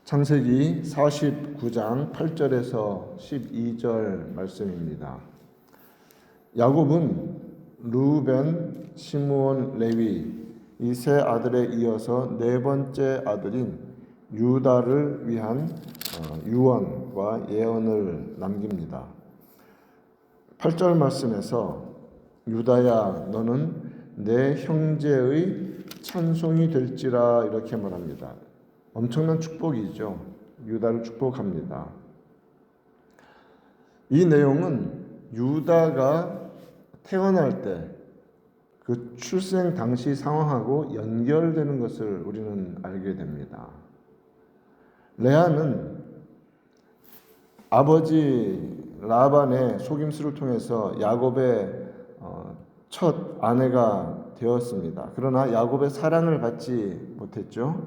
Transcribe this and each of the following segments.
창세기 49장 8절에서 12절 말씀입니다. 야곱은 르우벤, 시므온, 레위 이 세 아들에 이어서 네 번째 아들인 유다를 위한 유언과 예언을 남깁니다. 8절 말씀에서 유다야 너는 내 형제의 찬송이 될지라 이렇게 말합니다. 엄청난 축복이죠. 유다를 축복합니다. 이 내용은 유다가 태어날 때 그 출생 당시 상황하고 연결되는 것을 우리는 알게 됩니다. 레아는 아버지 라반의 속임수를 통해서 야곱의 첫 아내가 되었습니다. 그러나 야곱의 사랑을 받지 못했죠.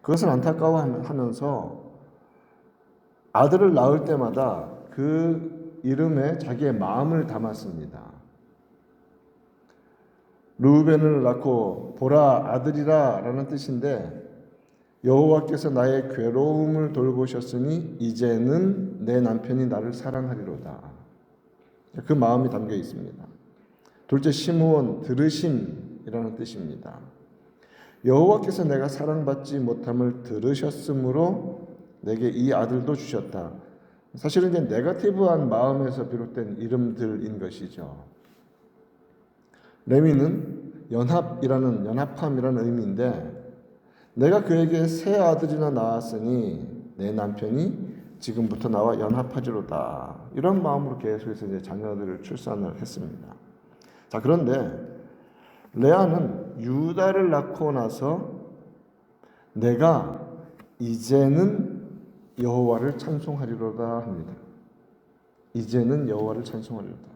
그것을 안타까워하면서 아들을 낳을 때마다 그 이름에 자기의 마음을 담았습니다. 르우벤을 낳고 보라 아들이라 라는 뜻인데 여호와께서 나의 괴로움을 돌보셨으니 이제는 내 남편이 나를 사랑하리로다. 그 마음이 담겨 있습니다. 둘째 시므온 들으심이라는 뜻입니다. 여호와께서 내가 사랑받지 못함을 들으셨으므로 내게 이 아들도 주셨다. 사실은 이제 네거티브한 마음에서 비롯된 이름들인 것이죠. 레위는 연합함이라는 의미인데 내가 그에게 세 아들이나 낳았으니 내 남편이 지금부터 나와 연합하지로다. 이런 마음으로 계속해서 이제 자녀들을 출산을 했습니다. 자, 그런데 레아는 유다를 낳고 나서 내가 이제는 여호와를 찬송하리로다 합니다. 이제는 여호와를 찬송하리로다.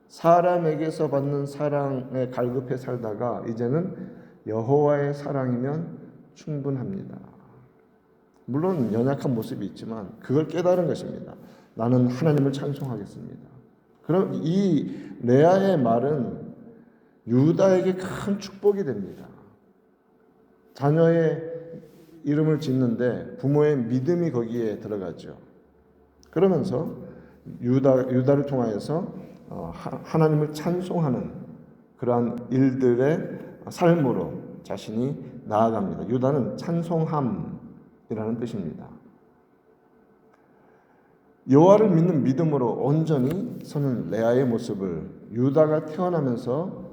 사람에게서 받는 사랑에 갈급해 살다가 이제는 여호와의 사랑이면 충분합니다. 물론 연약한 모습이 있지만 그걸 깨달은 것입니다. 나는 하나님을 찬송하겠습니다. 그럼 이 레아의 말은 유다에게 큰 축복이 됩니다. 자녀의 이름을 짓는데 부모의 믿음이 거기에 들어가죠. 그러면서 유다를 통하여서 하나님을 찬송하는 그러한 일들의 삶으로 자신이 나아갑니다. 유다는 찬송함이라는 뜻입니다. 여호와를 믿는 믿음으로 온전히 서는 레아의 모습을 유다가 태어나면서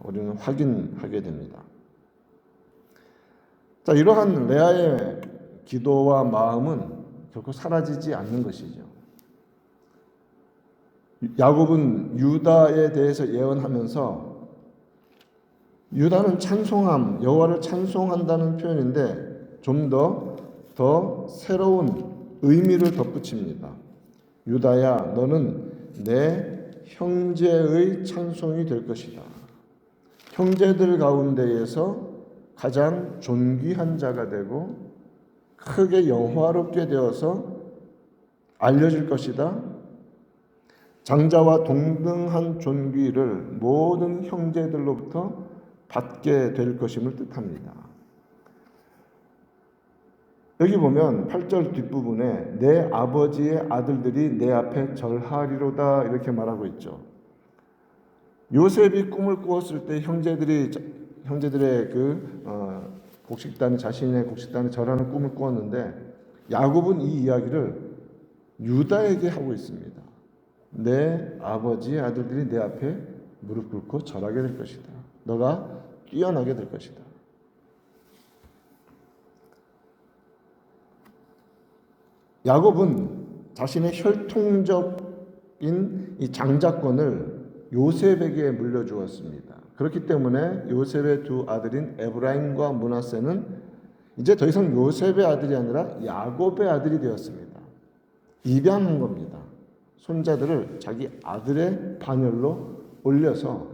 우리는 확인하게 됩니다. 자, 이러한 레아의 기도와 마음은 결코 사라지지 않는 것이죠. 야곱은 유다에 대해서 예언하면서 유다는 찬송함, 여호와를 찬송한다는 표현인데 좀 더 새로운 의미를 덧붙입니다. 유다야, 너는 내 형제의 찬송이 될 것이다. 형제들 가운데에서 가장 존귀한 자가 되고 크게 영화롭게 되어서 알려질 것이다. 장자와 동등한 존귀를 모든 형제들로부터 받게 될 것임을 뜻합니다. 여기 보면 8절 뒷부분에 내 아버지의 아들들이 내 앞에 절하리로다 이렇게 말하고 있죠. 요셉이 꿈을 꾸었을 때 형제들의 자신의 곡식단에 절하는 꿈을 꾸었는데 야곱은 이 이야기를 유다에게 하고 있습니다. 내 아버지의 아들들이 내 앞에 무릎 꿇고 절하게 될 것이다. 너가 뛰어나게 될 것이다. 야곱은 자신의 혈통적인 이 장자권을 요셉에게 물려주었습니다. 그렇기 때문에 요셉의 두 아들인 에브라임과 므낫세는 이제 더 이상 요셉의 아들이 아니라 야곱의 아들이 되었습니다. 입양한 겁니다. 손자들을 자기 아들의 반열로 올려서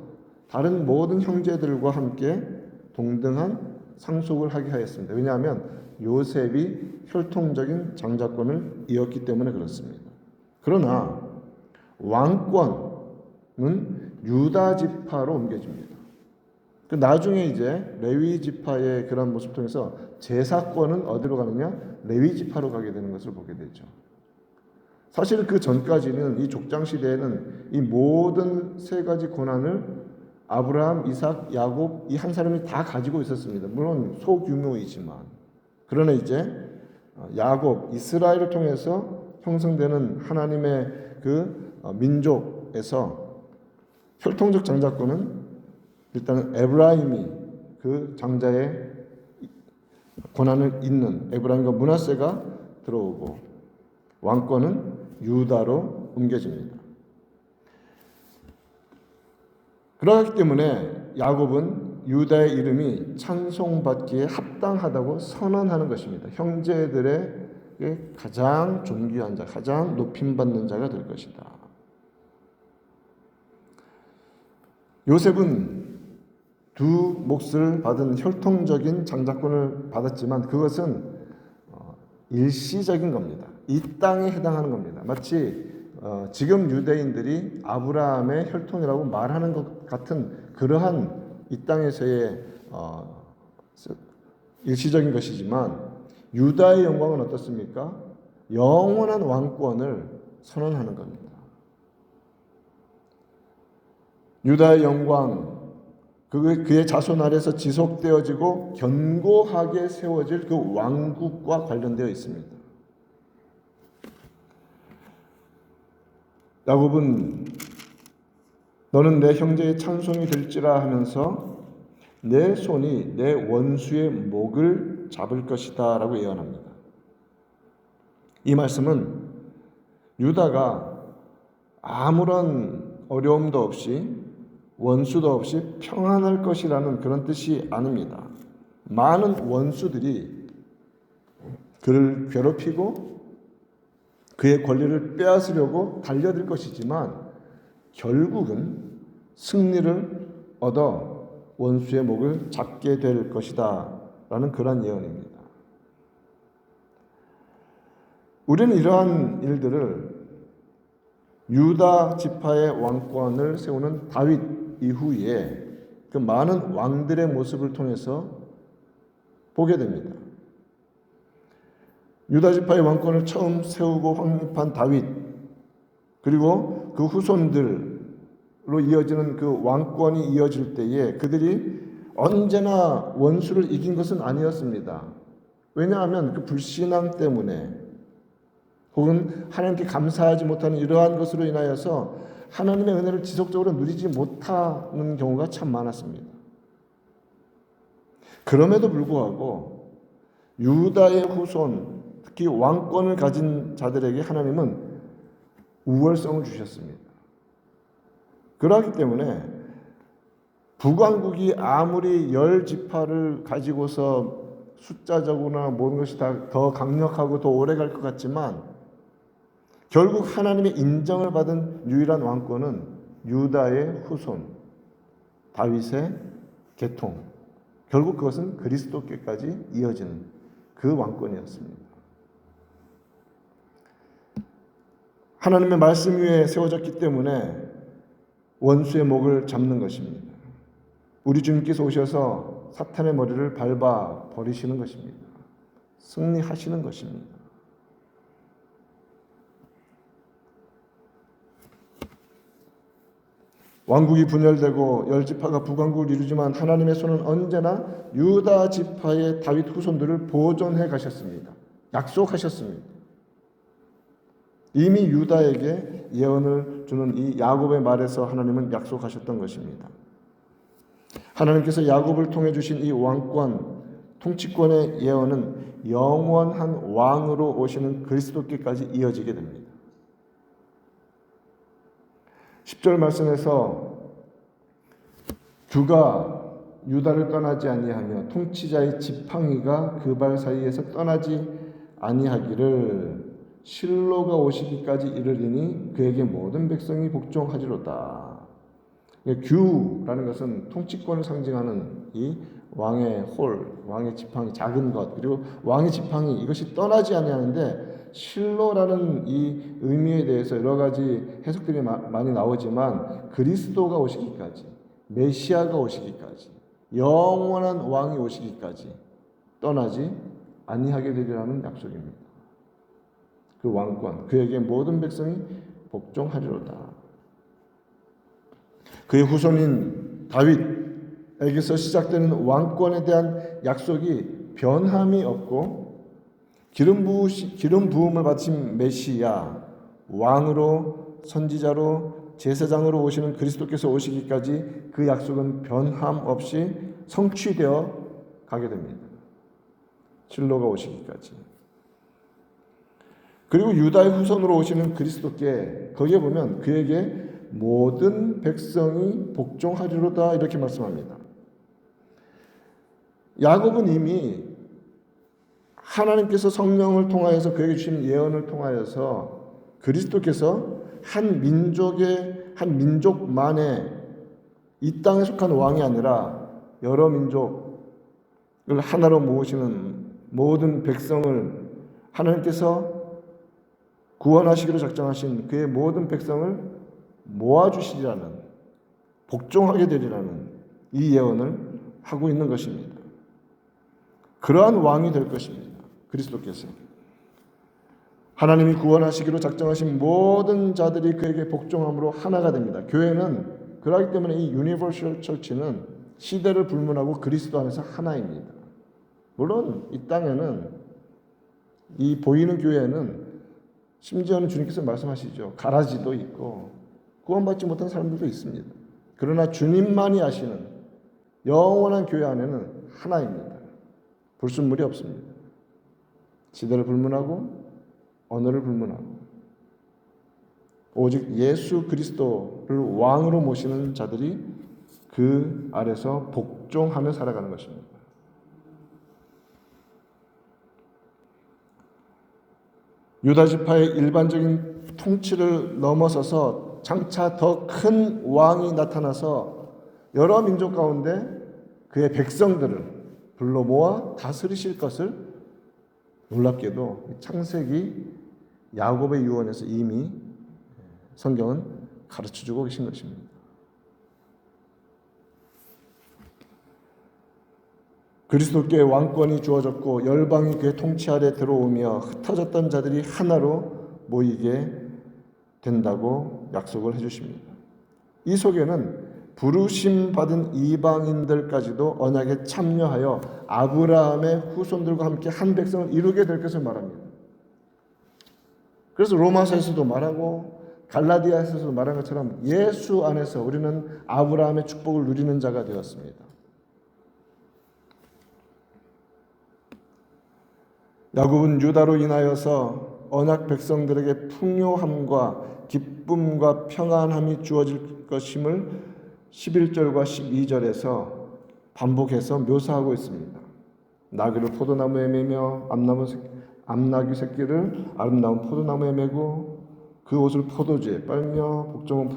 다른 모든 형제들과 함께 동등한 상속을 하게 하였습니다. 왜냐하면 요셉이 혈통적인 장자권을 이었기 때문에 그렇습니다. 그러나 왕권은 유다 지파로 옮겨집니다. 나중에 이제 레위 지파의 그런 모습을 통해서 제사권은 어디로 가느냐? 레위 지파로 가게 되는 것을 보게 되죠. 사실 그 전까지는 이 족장 시대에는 이 모든 세 가지 권한을 아브라함, 이삭, 야곱 이 한 사람이 다 가지고 있었습니다. 물론 소규모이지만. 그러나 이제 야곱, 이스라엘을 통해서 형성되는 하나님의 그 민족에서 혈통적 장자권은 일단은 에브라임이 그 장자의 권한을 잇는 에브라임과 므낫세가 들어오고 왕권은 유다로 옮겨집니다. 그렇기 때문에 야곱은 유다의 이름이 찬송받기에 합당하다고 선언하는 것입니다. 형제들에게 가장 존귀한 자, 가장 높임받는 자가 될 것이다. 요셉은 두 몫을 받은 혈통적인 장자권을 받았지만 그것은 일시적인 겁니다. 이 땅에 해당하는 겁니다. 마치 지금 유대인들이 아브라함의 혈통이라고 말하는 것 같은 그러한 이 땅에서의 일시적인 것이지만 유다의 영광은 어떻습니까? 영원한 왕권을 선언하는 겁니다. 유다의 영광, 그의 자손 아래서 지속되어지고 견고하게 세워질 그 왕국과 관련되어 있습니다. 야곱은 너는 내 형제의 찬송이 될지라 하면서 내 손이 내 원수의 목을 잡을 것이다 라고 예언합니다. 이 말씀은 유다가 아무런 어려움도 없이 원수도 없이 평안할 것이라는 그런 뜻이 아닙니다. 많은 원수들이 그를 괴롭히고 그의 권리를 빼앗으려고 달려들 것이지만 결국은 승리를 얻어 원수의 목을 잡게 될 것이다 라는 그런 예언입니다. 우리는 이러한 일들을 유다 지파의 왕권을 세우는 다윗 이후에 그 많은 왕들의 모습을 통해서 보게 됩니다. 유다 지파의 왕권을 처음 세우고 확립한 다윗, 그리고 그 후손들로 이어지는 그 왕권이 이어질 때에 그들이 언제나 원수를 이긴 것은 아니었습니다. 왜냐하면 그 불신앙 때문에 혹은 하나님께 감사하지 못하는 이러한 것으로 인하여서 하나님의 은혜를 지속적으로 누리지 못하는 경우가 참 많았습니다. 그럼에도 불구하고 유다의 후손, 특히 왕권을 가진 자들에게 하나님은 우월성을 주셨습니다. 그렇기 때문에 북왕국이 아무리 10지파를 가지고서 숫자적으로나 모든 것이 다 더 강력하고 더 오래 갈 것 같지만 결국 하나님의 인정을 받은 유일한 왕권은 유다의 후손, 다윗의 계통, 결국 그것은 그리스도께까지 이어지는 그 왕권이었습니다. 하나님의 말씀 위에 세워졌기 때문에 원수의 목을 잡는 것입니다. 우리 주님께서 오셔서 사탄의 머리를 밟아 버리시는 것입니다. 승리하시는 것입니다. 왕국이 분열되고 10지파가 북왕국을 이루지만 하나님의 손은 언제나 유다 지파의 다윗 후손들을 보존해 가셨습니다. 약속하셨습니다. 이미 유다에게 예언을 주는 이 야곱의 말에서 하나님은 약속하셨던 것입니다. 하나님께서 야곱을 통해 주신 이 왕권, 통치권의 예언은 영원한 왕으로 오시는 그리스도께까지 이어지게 됩니다. 10절 말씀에서 주가 유다를 떠나지 아니하며 통치자의 지팡이가 그 발 사이에서 떠나지 아니하기를 실로가 오시기까지 이르리니 그에게 모든 백성이 복종하리로다. 규라는 것은 통치권을 상징하는 이 왕의 홀, 왕의 지팡이, 작은 것, 그리고 왕의 지팡이, 이것이 떠나지 아니하는데 실로라는 이 의미에 대해서 여러 가지 해석들이 많이 나오지만 그리스도가 오시기까지, 메시아가 오시기까지, 영원한 왕이 오시기까지 떠나지 아니하게 되리라는 약속입니다. 그 왕권, 그에게 모든 백성이 복종하리로다. 그의 후손인 다윗에게서 시작되는 왕권에 대한 약속이 변함이 없고 기름 부음을 받으신 메시아, 왕으로 선지자로 제사장으로 오시는 그리스도께서 오시기까지 그 약속은 변함없이 성취되어 가게 됩니다. 실로가 오시기까지. 그리고 유다의 후손으로 오시는 그리스도께 거기에 보면 그에게 모든 백성이 복종하리로다 이렇게 말씀합니다. 야곱은 이미 하나님께서 성령을 통하여서 그에게 주신 예언을 통하여서 그리스도께서 한 민족만의 이 땅에 속한 왕이 아니라 여러 민족을 하나로 모으시는 모든 백성을 하나님께서 구원하시기로 작정하신 그의 모든 백성을 모아주시리라는, 복종하게 되리라는 이 예언을 하고 있는 것입니다. 그러한 왕이 될 것입니다. 그리스도께서 하나님이 구원하시기로 작정하신 모든 자들이 그에게 복종함으로 하나가 됩니다. 교회는 그렇기 때문에 이 유니버셜 처치는 시대를 불문하고 그리스도 안에서 하나입니다. 물론 이 땅에는 이 보이는 교회는 심지어는 주님께서 말씀하시죠. 가라지도 있고 구원받지 못한 사람들도 있습니다. 그러나 주님만이 아시는 영원한 교회 안에는 하나입니다. 불순물이 없습니다. 시대를 불문하고 언어를 불문하고 오직 예수 그리스도를 왕으로 모시는 자들이 그 아래서 복종하며 살아가는 것입니다. 유다 지파의 일반적인 통치를 넘어서서 장차 더 큰 왕이 나타나서 여러 민족 가운데 그의 백성들을 불러 모아 다스리실 것을 놀랍게도 창세기 야곱의 유언에서 이미 성경은 가르쳐주고 계신 것입니다. 그리스도께 왕권이 주어졌고 열방이 그의 통치 아래 들어오며 흩어졌던 자들이 하나로 모이게 된다고 약속을 해주십니다. 이 속에는 부르심 받은 이방인들까지도 언약에 참여하여 아브라함의 후손들과 함께 한 백성을 이루게 될 것을 말합니다. 그래서 로마서에서도 말하고 갈라디아서도 말한 것처럼 예수 안에서 우리는 아브라함의 축복을 누리는 자가 되었습니다. 야곱은 유다로 인하여서 언약 백성들에게 풍요함과 기쁨과 평안함이 주어질 것임을 11절과 12절에서 반복해서 묘사하고 있습니다. 나귀를 포도나무에 매며 암나귀 새끼를 아름다운 포도나무에 매고 그 옷을 포도주에 빨며 복종은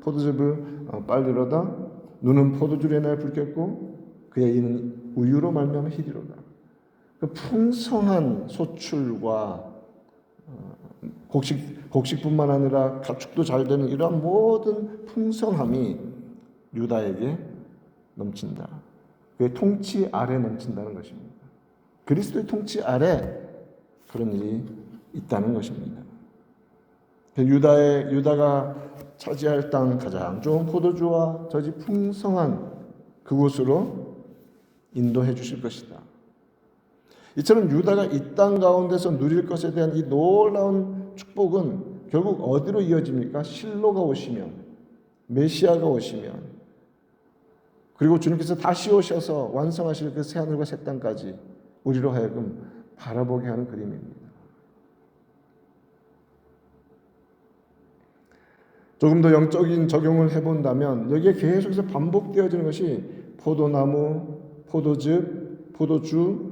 포도즙을 빨리로다. 눈은 포도주에 날 붉겠고 그의 이는 우유로 말미암아 희리로다. 그 풍성한 소출과 곡식뿐만 아니라 가축도 잘 되는 이러한 모든 풍성함이 유다에게 넘친다. 그의 통치 아래 넘친다는 것입니다. 그리스도의 통치 아래 그런 일이 있다는 것입니다. 유다가 차지할 땅 가장 좋은 포도주와 저지 풍성한 그곳으로 인도해 주실 것이다. 이처럼 유다가 이 땅 가운데서 누릴 것에 대한 이 놀라운 축복은 결국 어디로 이어집니까? 실로가 오시면, 메시아가 오시면, 그리고 주님께서 다시 오셔서 완성하실 그 새하늘과 새 땅까지 우리로 하여금 바라보게 하는 그림입니다. 조금 더 영적인 적용을 해본다면 여기에 계속해서 반복되어지는 것이 포도나무, 포도즙, 포도주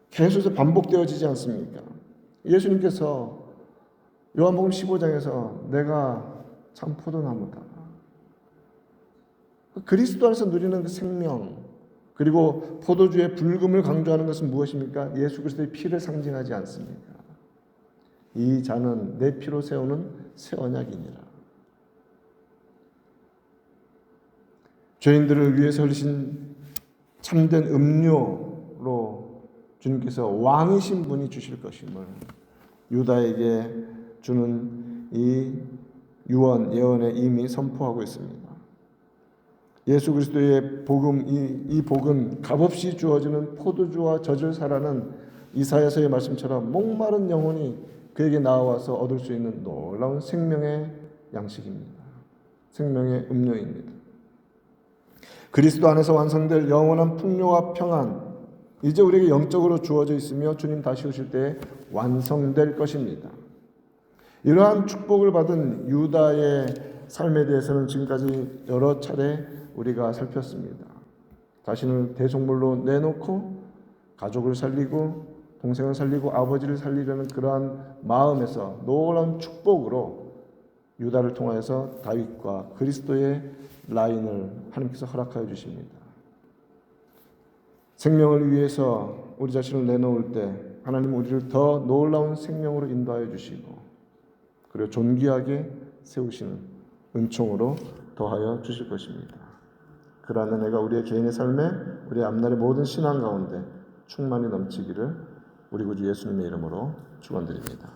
계속해서 반복되어지지 않습니까? 예수님께서 요한복음 15장에서 내가 참 포도나무다. 그리스도 안에서 누리는 그 생명 그리고 포도주의 불금을 강조하는 것은 무엇입니까? 예수 그리스도의 피를 상징하지 않습니까? 이 잔은 내 피로 세우는 새 언약이니라. 죄인들을 위해서 흘리신 참된 음료로 주님께서 왕이신 분이 주실 것임을 유다에게 주는 이 유언 예언에 이미 선포하고 있습니다. 예수 그리스도의 복음, 이 복은 값없이 주어지는 포도주와 젖을 사라는 이사야서의 말씀처럼 목마른 영혼이 그에게 나와서 얻을 수 있는 놀라운 생명의 양식입니다. 생명의 음료입니다. 그리스도 안에서 완성될 영원한 풍요와 평안, 이제 우리에게 영적으로 주어져 있으며 주님 다시 오실 때 완성될 것입니다. 이러한 축복을 받은 유다의 삶에 대해서는 지금까지 여러 차례 우리가 살폈습니다. 자신을 대속물로 내놓고 가족을 살리고 동생을 살리고 아버지를 살리려는 그러한 마음에서 놀라운 축복으로 유다를 통하여서 다윗과 그리스도의 라인을 하나님께서 허락하여 주십니다. 생명을 위해서 우리 자신을 내놓을 때 하나님은 우리를 더 놀라운 생명으로 인도하여 주시고 그리고 존귀하게 세우시는 은총으로 더하여 주실 것입니다. 그러한 은혜가 우리의 개인의 삶에 우리의 앞날의 모든 신앙 가운데 충만히 넘치기를 우리 구주 예수님의 이름으로 축원드립니다.